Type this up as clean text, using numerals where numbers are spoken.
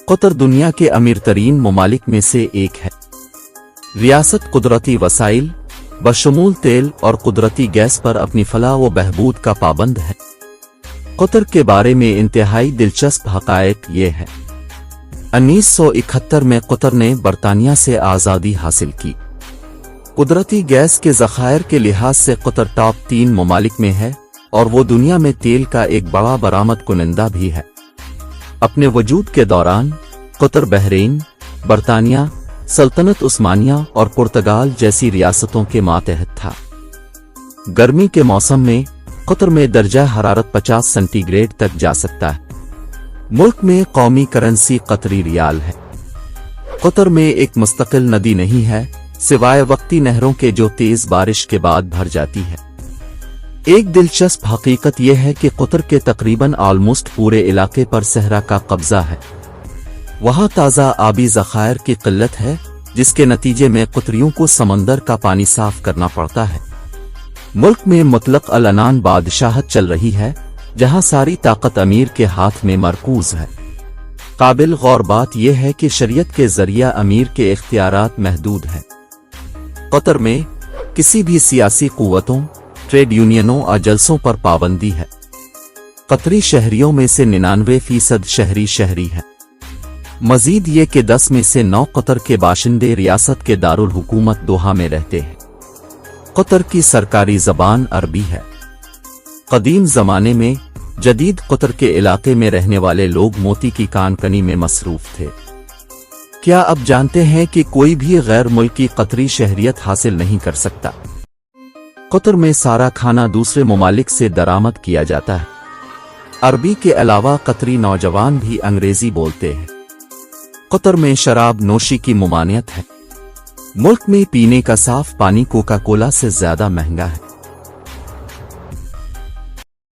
قطر دنیا کے امیر ترین ممالک میں سے ایک ہے۔ ریاست قدرتی وسائل بشمول تیل اور قدرتی گیس پر اپنی فلاح و بہبود کا پابند ہے۔ قطر کے بارے میں انتہائی دلچسپ حقائق یہ ہے۔ 1971 میں قطر نے برطانیہ سے آزادی حاصل کی۔ قدرتی گیس کے ذخائر کے لحاظ سے قطر ٹاپ 3 ممالک میں ہے اور وہ دنیا میں تیل کا ایک بڑا برآمد کنندہ بھی ہے۔ اپنے وجود کے دوران قطر بحرین، برطانیہ، سلطنت عثمانیہ اور پرتگال جیسی ریاستوں کے ماتحت تھا۔ گرمی کے موسم میں قطر میں درجہ حرارت 50 سینٹی گریڈ تک جا سکتا ہے۔ ملک میں قومی کرنسی قطری ریال ہے۔ قطر میں ایک مستقل ندی نہیں ہے سوائے وقتی نہروں کے جو تیز بارش کے بعد بھر جاتی ہے۔ ایک دلچسپ حقیقت یہ ہے کہ قطر کے تقریباً آلموسٹ پورے علاقے پر صحرا کا قبضہ ہے۔ وہاں تازہ آبی ذخائر کی قلت ہے جس کے نتیجے میں قطریوں کو سمندر کا پانی صاف کرنا پڑتا ہے۔ ملک میں مطلق العنان بادشاہت چل رہی ہے جہاں ساری طاقت امیر کے ہاتھ میں مرکوز ہے۔ قابل غور بات یہ ہے کہ شریعت کے ذریعہ امیر کے اختیارات محدود ہیں۔ قطر میں کسی بھی سیاسی قوتوں، ٹریڈ یونینوں اور جلسوں پر پابندی ہے۔ قطری شہریوں میں سے 99% شہری ہیں۔ مزید یہ کہ 10 میں سے 9 قطر کے باشندے ریاست کے دارالحکومت دوحہ میں رہتے ہیں۔ قطر کی سرکاری زبان عربی ہے۔ قدیم زمانے میں جدید قطر کے علاقے میں رہنے والے لوگ موتی کی کان کنی میں مصروف تھے۔ کیا اب جانتے ہیں کہ کوئی بھی غیر ملکی قطری شہریت حاصل نہیں کر سکتا؟ قطر میں سارا کھانا دوسرے ممالک سے درآمد کیا جاتا ہے۔ عربی کے علاوہ قطری نوجوان بھی انگریزی بولتے ہیں۔ قطر میں شراب نوشی کی ممانعت ہے۔ ملک میں پینے کا صاف پانی کوکا کولا سے زیادہ مہنگا ہے۔